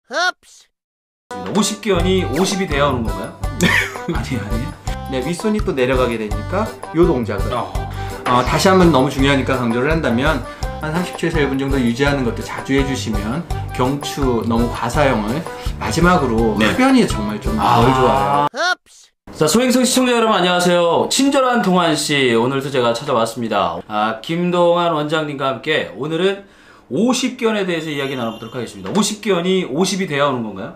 흡스. 50견이 50이 돼야 오는 건가요? 아니에요? 네, 윗손이 또 내려가게 되니까 요 동작을 다시 한번 너무 중요하니까 강조를 한다면 한 30초에서 1분 정도 유지하는 것도 자주 해주시면 경추 너무 과사형을 마지막으로 흡연이 정말 좀 덜 좋아요. 흡스. 자, 소행성 시청자 여러분 안녕하세요. 친절한 동환씨 오늘도 제가 찾아왔습니다. 김동환 원장님과 함께 오늘은 50견에 대해서 이야기 나눠보도록 하겠습니다. 50견이 50이 돼야 오는 건가요?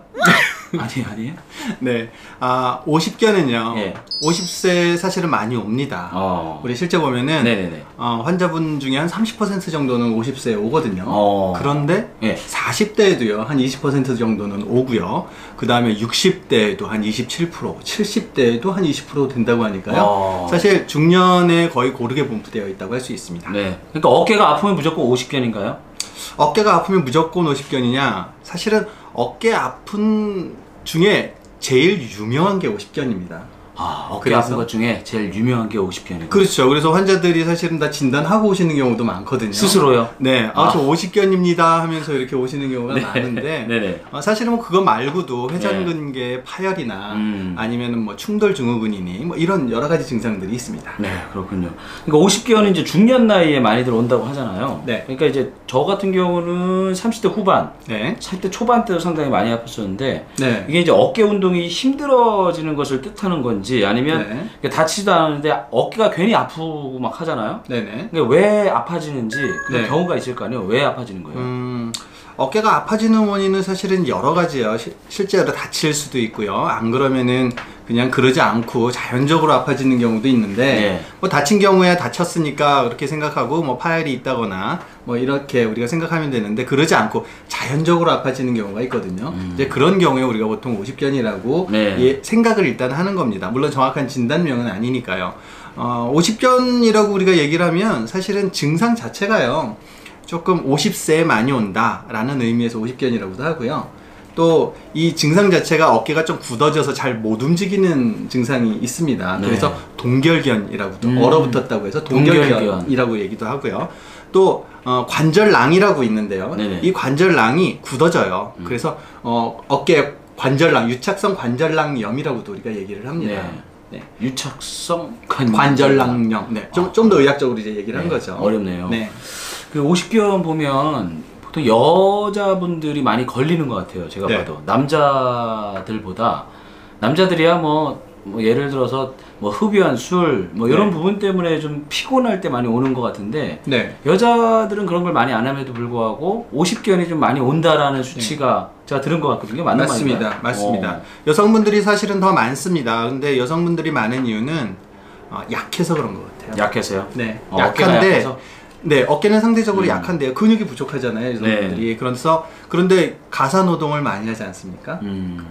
아니에요? 네, 50견은요. 예. 50세 사실은 많이 옵니다. 우리 실제 보면은 네네네. 환자분 중에 한 30% 정도는 50세에 오거든요. 그런데 예. 40대에도요 한 20% 정도는 오고요. 그 다음에 60대에도 한 27%, 70대에도 한 20% 된다고 하니까요. 사실 중년에 거의 고르게 분포되어 있다고 할 수 있습니다. 네. 그러니까 어깨가 아프면 무조건 50견인가요? 어깨가 아프면 무조건 50견이냐? 사실은 어깨 아픈 중에 제일 유명한 게 50견입니다. 어깨 아픈 것 중에 제일 유명한 게 50견이에요. 그렇죠. 그래서 환자들이 사실은 다 진단하고 오시는 경우도 많거든요. 스스로요? 네. 저 50견입니다 하면서 이렇게 오시는 경우가 많은데 네네. 사실은 뭐 그거 말고도 회전근개 파열이나 아니면은 뭐 충돌 증후군이니 뭐 이런 여러 가지 증상들이 있습니다. 네, 그렇군요. 그러니까 50견은 이제 중년 나이에 많이들 온다고 하잖아요. 네. 그러니까 이제 저 같은 경우는 30대 후반, 네. 40대 초반 때도 상당히 많이 아팠었는데 네. 이게 이제 어깨 운동이 힘들어지는 것을 뜻하는 건지 아니면 다치지도 않았는데 어깨가 괜히 아프고 막 하잖아요. 네네. 그러니까 왜 아파지는지 그런 경우가 있을 거 아니에요. 왜 아파지는 거예요? 어깨가 아파지는 원인은 사실은 여러 가지예요. 실제로 다칠 수도 있고요. 안 그러면은 그냥 그러지 않고 자연적으로 아파지는 경우도 있는데 뭐 다친 경우에 다쳤으니까 그렇게 생각하고 뭐 파열이 있다거나 뭐 이렇게 우리가 생각하면 되는데 그러지 않고 자연적으로 아파지는 경우가 있거든요. 이제 그런 경우에 우리가 보통 50견이라고 생각을 일단 하는 겁니다. 물론 정확한 진단명은 아니니까요. 50견이라고 우리가 얘기를 하면 사실은 증상 자체가요. 조금 50세에 많이 온다 라는 의미에서 50견이라고도 하고요. 또 이 증상 자체가 어깨가 좀 굳어져서 잘 못 움직이는 증상이 있습니다. 그래서 동결견이라고도 얼어붙었다고 해서 동결견이라고 얘기도 하고요. 또 관절낭이라고 있는데요. 이 관절낭이 굳어져요. 그래서 어깨 관절낭, 유착성 관절낭염이라고도 우리가 얘기를 합니다. 유착성 관절낭염. 좀 더 의학적으로 이제 얘기를 한 거죠. 어렵네요. 그 50견 보면 보통 여자분들이 많이 걸리는 것 같아요. 제가 봐도 남자들보다 남자들이야 뭐 예를 들어서 뭐 흡연, 술 뭐 이런 부분 때문에 좀 피곤할 때 많이 오는 것 같은데 여자들은 그런 걸 많이 안 함에도 불구하고 50견이 좀 많이 온다라는 수치가 제가 들은 것 같거든요. 맞는 말인가요? 맞습니다. 여성분들이 사실은 더 많습니다. 근데 여성분들이 많은 이유는 약해서 그런 것 같아요. 약해서요? 네. 약한데 어깨는 상대적으로 약한데요. 근육이 부족하잖아요, 여성분들이. 그런데 가사 노동을 많이 하지 않습니까?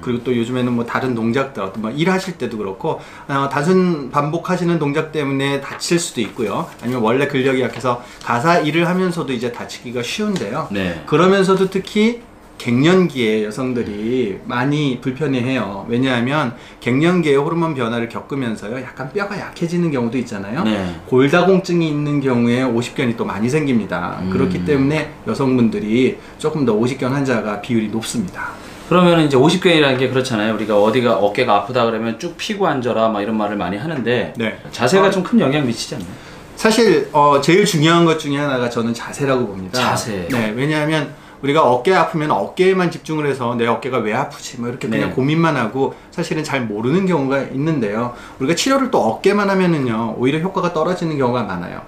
그리고 또 요즘에는 뭐 다른 동작들, 어떤 뭐 일하실 때도 그렇고, 단순 반복하시는 동작 때문에 다칠 수도 있고요. 아니면 원래 근력이 약해서 가사 일을 하면서도 이제 다치기가 쉬운데요. 그러면서도 특히 갱년기에 여성들이 많이 불편해해요. 왜냐하면 갱년기에 호르몬 변화를 겪으면서요 약간 뼈가 약해지는 경우도 있잖아요. 골다공증이 있는 경우에 50견이 또 많이 생깁니다. 그렇기 때문에 여성분들이 조금 더 50견 환자가 비율이 높습니다. 그러면 이제 50견이라는 게 그렇잖아요. 우리가 어디가 어깨가 아프다 그러면 쭉 피고 앉아라 막 이런 말을 많이 하는데 자세가 좀 큰 영향 미치지 않나요? 사실 제일 중요한 것 중에 하나가 저는 자세라고 봅니다. 자세. 왜냐하면 우리가 어깨 아프면 어깨에만 집중을 해서 내 어깨가 왜 아프지 뭐 이렇게 그냥 고민만 하고 사실은 잘 모르는 경우가 있는데요. 우리가 치료를 또 어깨만 하면은요 오히려 효과가 떨어지는 경우가 많아요.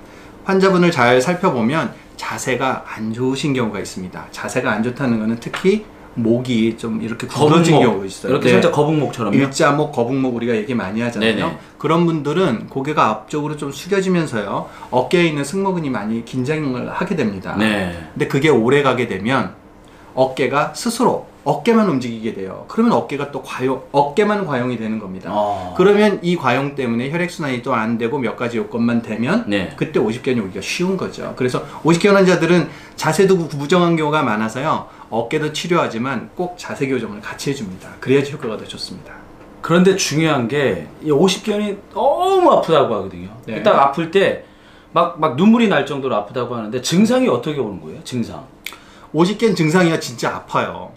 환자분을 잘 살펴보면 자세가 안 좋으신 경우가 있습니다. 자세가 안 좋다는 거는 특히 목이 좀 이렇게 구부러진 경우가 있어요. 이렇게 살짝 거북목처럼요? 일자목, 거북목 우리가 얘기 많이 하잖아요. 그런 분들은 고개가 앞쪽으로 좀 숙여지면서요 어깨에 있는 승모근이 많이 긴장을 하게 됩니다. 근데 그게 오래 가게 되면 어깨가 스스로 어깨만 움직이게 돼요. 그러면 어깨가 또 어깨만 과용이 되는 겁니다. 그러면 이 과용 때문에 혈액순환이 또 안 되고 몇 가지 요건만 되면 그때 50견이 오기가 쉬운 거죠. 그래서 50견 환자들은 자세도 부정한 경우가 많아서요 어깨도 치료하지만 꼭 자세 교정을 같이 해줍니다. 그래야지 효과가 더 좋습니다. 그런데 중요한 게 이 50견이 너무 아프다고 하거든요. 딱 아플 때 막 눈물이 날 정도로 아프다고 하는데 증상이 어떻게 오는 거예요? 증상 50견 증상이야 진짜 아파요.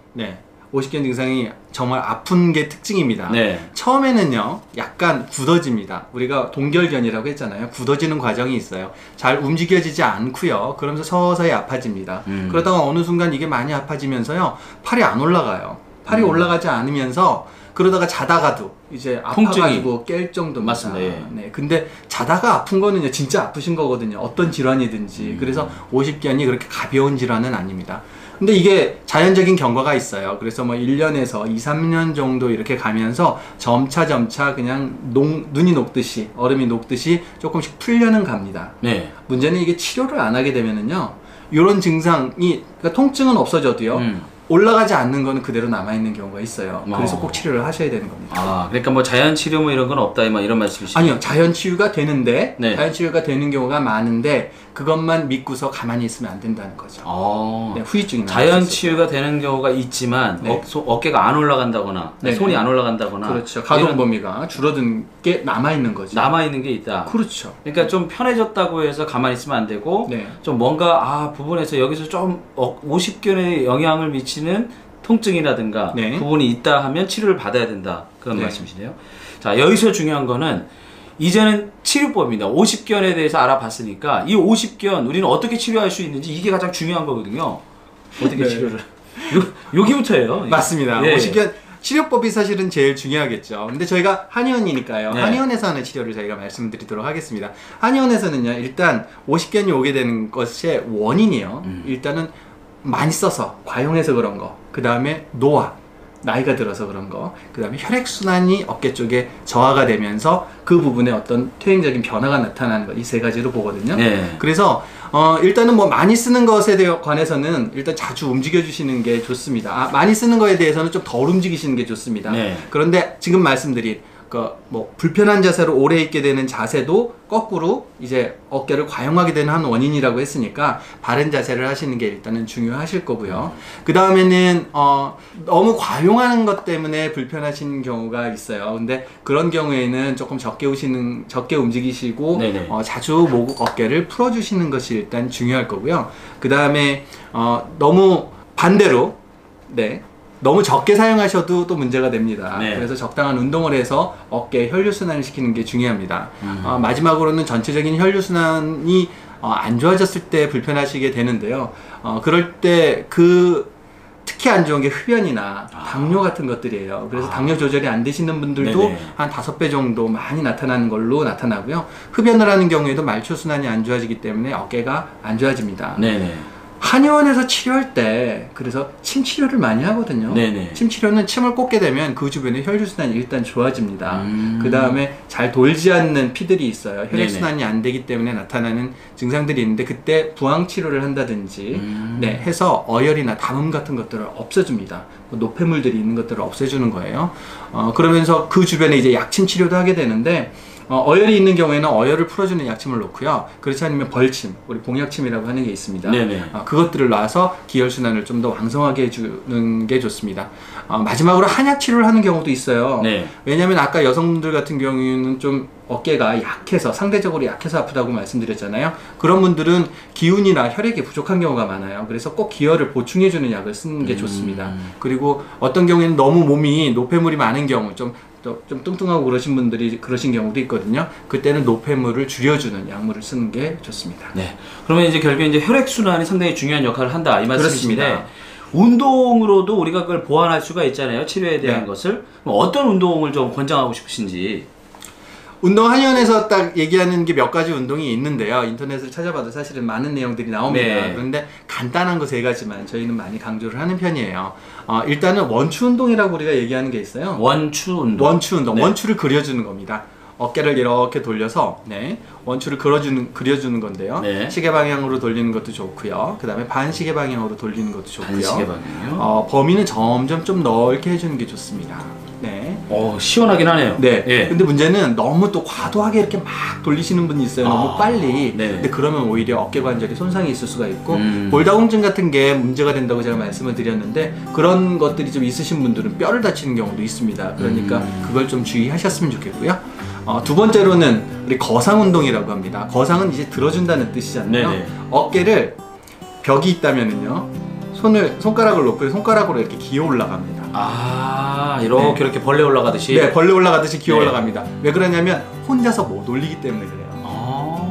오십견 증상이 정말 아픈 게 특징입니다. 네. 처음에는요 약간 굳어집니다. 우리가 동결견이라고 했잖아요. 굳어지는 과정이 있어요. 잘 움직여지지 않고요. 그러면서 서서히 아파집니다. 그러다가 어느 순간 이게 많이 아파지면서요 팔이 안 올라가요. 팔이 올라가지 않으면서 그러다가 자다가도 이제 아파가지고 깰 정도입니다. 맞습니다. 예. 네, 근데 자다가 아픈 거는 진짜 아프신 거거든요. 어떤 질환이든지. 그래서 오십견이 그렇게 가벼운 질환은 아닙니다. 근데 이게 자연적인 경과가 있어요. 그래서 뭐 1년에서 2, 3년 정도 이렇게 가면서 점차 그냥 눈이 녹듯이, 얼음이 녹듯이 조금씩 풀려는 갑니다. 네. 문제는 이게 치료를 안 하게 되면은요, 이런 증상이, 그러니까 통증은 없어져도요, 올라가지 않는 거는 그대로 남아있는 경우가 있어요. 그래서 꼭 치료를 하셔야 되는 겁니다. 아, 그러니까 뭐 자연 치료 뭐 이런 건 없다, 이런 말씀이시죠? 아니요, 자연 치유가 되는데, 네. 자연 치유가 되는 경우가 많은데, 그것만 믿고서 가만히 있으면 안 된다는 거죠. 네, 후유증이 자연 치유가 되는 경우가 있지만, 네. 어깨가 안 올라간다거나, 네. 손이 안 올라간다거나. 그렇죠. 가동 범위가 줄어든 게 남아있는 거죠. 남아있는 게 있다. 그렇죠. 그러니까 좀 편해졌다고 해서 가만히 있으면 안 되고, 네. 좀 뭔가, 부분에서 여기서 좀 오십견에 영향을 미치는 통증이라든가 네. 부분이 있다 하면 치료를 받아야 된다. 그런 네. 말씀이시네요. 자, 여기서 중요한 거는 이제는 치료법입니다. 오십견에 대해서 알아봤으니까 이 오십견 우리는 어떻게 치료할 수 있는지 이게 가장 중요한 거거든요. 어떻게 네. 치료를 여기부터예요. 맞습니다. 예. 오십견 치료법이 사실은 제일 중요하겠죠. 근데 저희가 한의원이니까요. 네. 한의원에서 하는 치료를 저희가 말씀드리도록 하겠습니다. 한의원에서는요, 일단 오십견이 오게 되는 것의 원인이요. 일단은 많이 써서 과용해서 그런 거, 그 다음에 노화, 나이가 들어서 그런 거, 그 다음에 혈액순환이 어깨 쪽에 저하가 되면서 그 부분에 어떤 퇴행적인 변화가 나타나는 것, 이 세 가지로 보거든요. 네. 그래서 일단은 뭐 많이 쓰는 것에 관해서는 일단 자주 움직여 주시는 게 좋습니다. 많이 쓰는 거에 대해서는 좀 덜 움직이시는 게 좋습니다. 네. 그런데 지금 말씀드린 뭐 불편한 자세로 오래 있게 되는 자세도 거꾸로 이제 어깨를 과용하게 되는 한 원인이라고 했으니까 바른 자세를 하시는 게 일단은 중요하실 거고요. 그 다음에는 너무 과용하는 것 때문에 불편하신 경우가 있어요. 근데 그런 경우에는 조금 적게 움직이시고 네네. 자주 어깨를 풀어주시는 것이 일단 중요할 거고요. 그 다음에 너무 반대로 너무 적게 사용하셔도 또 문제가 됩니다. 네. 그래서 적당한 운동을 해서 어깨에 혈류순환을 시키는 게 중요합니다. 마지막으로는 전체적인 혈류순환이 안 좋아졌을 때 불편하시게 되는데요. 그럴 때 특히 안 좋은 게 흡연이나 당뇨 같은 것들이에요. 그래서 당뇨 조절이 안 되시는 분들도 네네. 한 5배 정도 많이 나타나는 걸로 나타나고요. 흡연을 하는 경우에도 말초순환이 안 좋아지기 때문에 어깨가 안 좋아집니다. 네네. 한의원에서 치료할 때 그래서 침 치료를 많이 하거든요. 네네. 침 치료는 침을 꽂게 되면 그 주변에 혈류순환이 일단 좋아집니다. 그 다음에 잘 돌지 않는 피들이 있어요. 혈액순환이 안 되기 때문에 나타나는 증상들이 있는데 그때 부항 치료를 한다든지 해서 어혈이나 담음 같은 것들을 없애줍니다. 노폐물들이 있는 것들을 없애주는 거예요. 그러면서 그 주변에 이제 약침 치료도 하게 되는데 어혈이 있는 경우에는 어혈을 풀어주는 약침을 놓고요. 그렇지 않으면 벌침, 우리 봉약침이라고 하는 게 있습니다. 네네. 그것들을 놔서 기혈순환을 좀 더 왕성하게 해주는 게 좋습니다. 마지막으로 한약 치료를 하는 경우도 있어요. 네. 왜냐하면 아까 여성분들 같은 경우에는 좀 어깨가 약해서, 상대적으로 약해서 아프다고 말씀드렸잖아요. 그런 분들은 기운이나 혈액이 부족한 경우가 많아요. 그래서 꼭 기혈을 보충해주는 약을 쓰는 게 좋습니다. 그리고 어떤 경우에는 너무 몸이 노폐물이 많은 경우, 좀 뚱뚱하고 그러신 경우도 있거든요. 그때는 노폐물을 줄여주는 약물을 쓰는 게 좋습니다. 네. 그러면 이제 결국에 이제 혈액순환이 상당히 중요한 역할을 한다, 이 말씀이신데, 그렇습니다. 운동으로도 우리가 그걸 보완할 수가 있잖아요. 치료에 대한 네. 것을. 그럼 어떤 운동을 좀 권장하고 싶으신지. 운동 한의원에서 딱 얘기하는 게 몇 가지 운동이 있는데요. 인터넷을 찾아봐도 사실은 많은 내용들이 나옵니다. 네. 그런데 간단한 거 3가지만 저희는 많이 강조를 하는 편이에요. 일단은 원추 운동이라고 우리가 얘기하는 게 있어요. 원추 운동. 원추 운동. 네. 원추를 그려주는 겁니다. 어깨를 이렇게 돌려서 원추를 그려주는 건데요. 네. 시계 방향으로 돌리는 것도 좋고요. 그 다음에 반시계 방향으로 돌리는 것도 좋고요. 반시계 방향이요? 범위는 점점 좀 넓게 해주는 게 좋습니다. 네. 시원하긴 하네요. 네. 예. 근데 문제는 너무 또 과도하게 이렇게 막 돌리시는 분이 있어요. 너무 빨리. 네. 근데 그러면 오히려 어깨 관절이 손상이 있을 수가 있고 골다공증 같은 게 문제가 된다고 제가 말씀을 드렸는데 그런 것들이 좀 있으신 분들은 뼈를 다치는 경우도 있습니다. 그러니까 그걸 좀 주의하셨으면 좋겠고요. 두 번째로는 우리 거상 운동이라고 합니다. 거상은 이제 들어준다는 뜻이잖아요. 네네. 어깨를 벽이 있다면은요. 손가락을 놓고 손가락으로 이렇게 기어 올라갑니다. 아, 이렇게 벌레 올라가듯이. 네, 벌레 올라가듯이 기어 네. 올라갑니다. 왜 그러냐면 혼자서 못 올리기 때문에 그래요.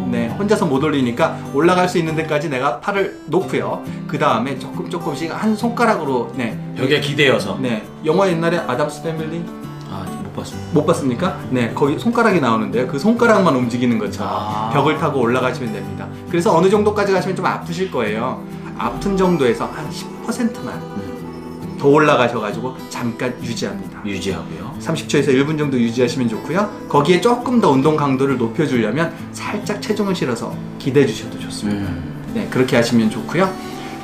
네, 혼자서 못 올리니까 올라갈 수 있는 데까지 내가 팔을 놓고요. 그 다음에 조금씩 한 손가락으로 벽에 기대어서. 네, 영화 옛날에 아담스 패밀리 못 봤습니다. 못 봤습니까? 네, 거기 손가락이 나오는데요. 그 손가락만 움직이는 것처럼 벽을 타고 올라가시면 됩니다. 그래서 어느 정도까지 가시면 좀 아프실 거예요. 아픈 정도에서 한 10%만 더 올라가셔가지고 잠깐 유지합니다. 유지하고요. 30초에서 1분 정도 유지하시면 좋고요. 거기에 조금 더 운동 강도를 높여주려면 살짝 체중을 실어서 기대해 주셔도 좋습니다. 네, 그렇게 하시면 좋고요.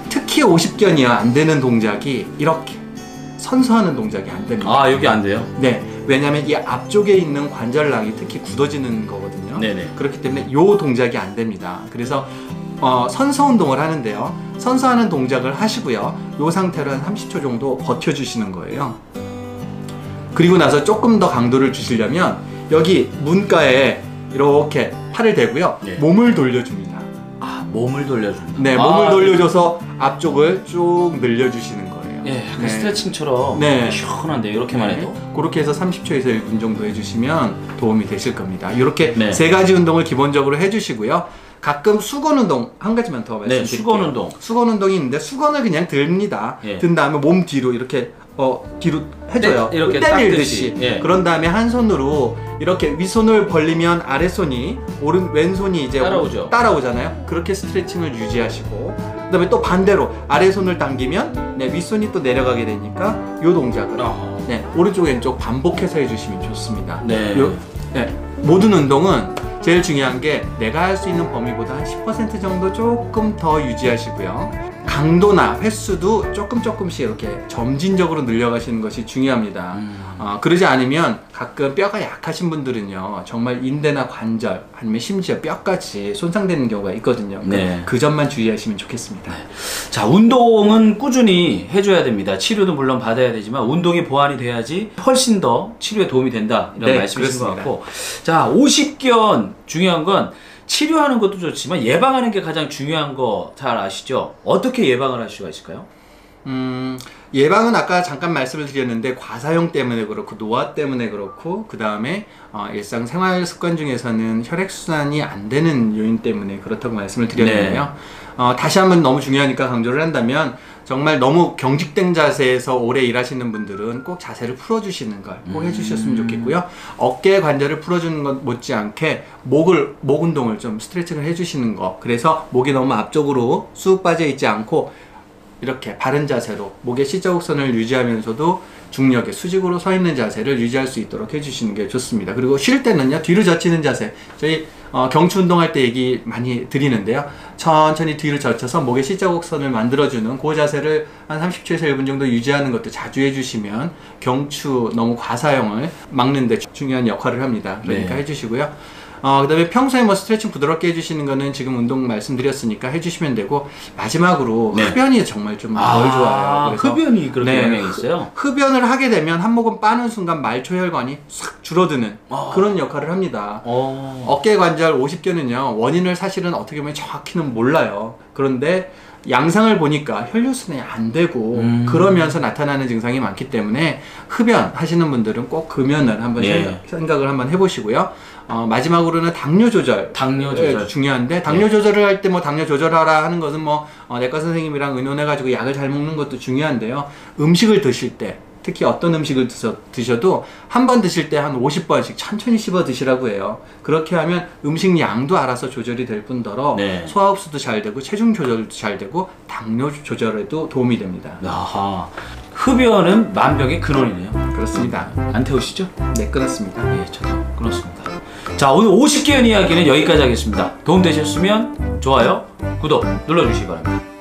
특히 50견이 안 되는 동작이 이렇게 선서하는 동작이 안 됩니다. 아, 여기 안 돼요? 네, 왜냐하면 이 앞쪽에 있는 관절랑이 특히 굳어지는 거거든요. 네네. 그렇기 때문에 이 동작이 안 됩니다. 그래서 선서 운동을 하는데요. 선서하는 동작을 하시고요. 이 상태로 한 30초 정도 버텨주시는 거예요. 그리고 나서 조금 더 강도를 주시려면 여기 문가에 이렇게 팔을 대고요. 네. 몸을 돌려줍니다. 아, 몸을 돌려준다. 네, 몸을 돌려줘서 앞쪽을 쭉 늘려주시는 거예요. 예, 약간 네. 스트레칭처럼 네. 시원한데요. 이렇게만 해도. 그렇게 해서 30초에서 1분 정도 해주시면 도움이 되실 겁니다. 이렇게 네. 세 가지 운동을 기본적으로 해주시고요. 가끔 수건 운동 한 가지만 더 말씀드릴게요. 수건 운동. 수건 운동이 있는데 수건을 그냥 듭니다. 예. 든 다음에 몸 뒤로 이렇게 뒤로 해줘요. 이렇게 때밀듯이. 예. 그런 다음에 한 손으로 이렇게 윗손을 벌리면 아랫손이 왼손이 이제 따라오잖아요. 그렇게 스트레칭을 유지하시고 그다음에 또 반대로 아래손을 당기면 윗손이 또 내려가게 되니까 이 동작을 오른쪽 왼쪽 반복해서 해주시면 좋습니다. 네. 모든 운동은 제일 중요한 게 내가 할 수 있는 범위보다 한 10% 정도 조금 더 유지하시고요. 강도나 횟수도 조금씩 이렇게 점진적으로 늘려가시는 것이 중요합니다. 그러지 않으면 가끔 뼈가 약하신 분들은요, 정말 인대나 관절 아니면 심지어 뼈까지 손상되는 경우가 있거든요. 네. 그 점만 주의하시면 좋겠습니다. 네. 자, 운동은 꾸준히 해줘야 됩니다. 치료도 물론 받아야 되지만 운동이 보완이 돼야지 훨씬 더 치료에 도움이 된다, 이런 말씀이신 것 같고, 자, 50견 중요한 건 치료하는 것도 좋지만 예방하는 게 가장 중요한 거 잘 아시죠? 어떻게 예방을 할 수가 있을까요? 예방은 아까 잠깐 말씀을 드렸는데 과사용 때문에 그렇고 노화 때문에 그렇고 그 다음에 일상생활 습관 중에서는 혈액순환이 안 되는 요인 때문에 그렇다고 말씀을 드렸는데요. 다시 한번 너무 중요하니까 강조를 한다면 정말 너무 경직된 자세에서 오래 일하시는 분들은 꼭 자세를 풀어주시는 걸 꼭 해주셨으면 좋겠고요. 어깨 관절을 풀어주는 것 못지않게 목 운동을 좀 스트레칭을 해주시는 거. 그래서 목이 너무 앞쪽으로 쑥 빠져 있지 않고 이렇게 바른 자세로 목의 C자곡선을 유지하면서도 중력의 수직으로 서 있는 자세를 유지할 수 있도록 해주시는 게 좋습니다. 그리고 쉴 때는요, 뒤로 젖히는 자세. 저희 경추 운동할 때 얘기 많이 드리는데요. 천천히 뒤로 젖혀서 목의 C자곡선을 만들어주는 그 자세를 한 30초에서 1분 정도 유지하는 것도 자주 해주시면 경추 너무 과사용을 막는 데 중요한 역할을 합니다. 그러니까 해주시고요. 그 다음에 평소에 뭐 스트레칭 부드럽게 해주시는 거는 지금 운동 말씀드렸으니까 해주시면 되고, 마지막으로 흡연이 정말 좀 덜 좋아요. 그래서 흡연이 그렇게 영향이 있어요? 흡연을 하게 되면 한 모금 빠는 순간 말초혈관이 싹 줄어드는 그런 역할을 합니다. 어깨 관절 50견은요, 원인을 사실은 어떻게 보면 정확히는 몰라요. 그런데 양상을 보니까 혈류순환이 안 되고 그러면서 나타나는 증상이 많기 때문에 흡연 하시는 분들은 꼭 금연을 한번 생각을 한번 해보시고요. 마지막으로는 당뇨 조절. 중요한데, 당뇨 조절을 할 때 뭐 당뇨 조절하라 하는 것은 뭐 내과 선생님이랑 의논해가지고 약을 잘 먹는 것도 중요한데요. 음식을 드실 때, 특히 어떤 음식을 드셔도 한 번 드실 때 한 50번씩 천천히 씹어 드시라고 해요. 그렇게 하면 음식 양도 알아서 조절이 될 뿐더러 소화 흡수도 잘 되고 체중 조절도 잘 되고 당뇨 조절에도 도움이 됩니다. 아하. 흡연은 만병의 근원이네요. 그렇습니다. 안 태우시죠? 네, 끊었습니다. 예, 저도 끊었습니다. 자, 오늘 50견 이야기는 여기까지 하겠습니다. 도움되셨으면 좋아요, 구독 눌러주시기 바랍니다.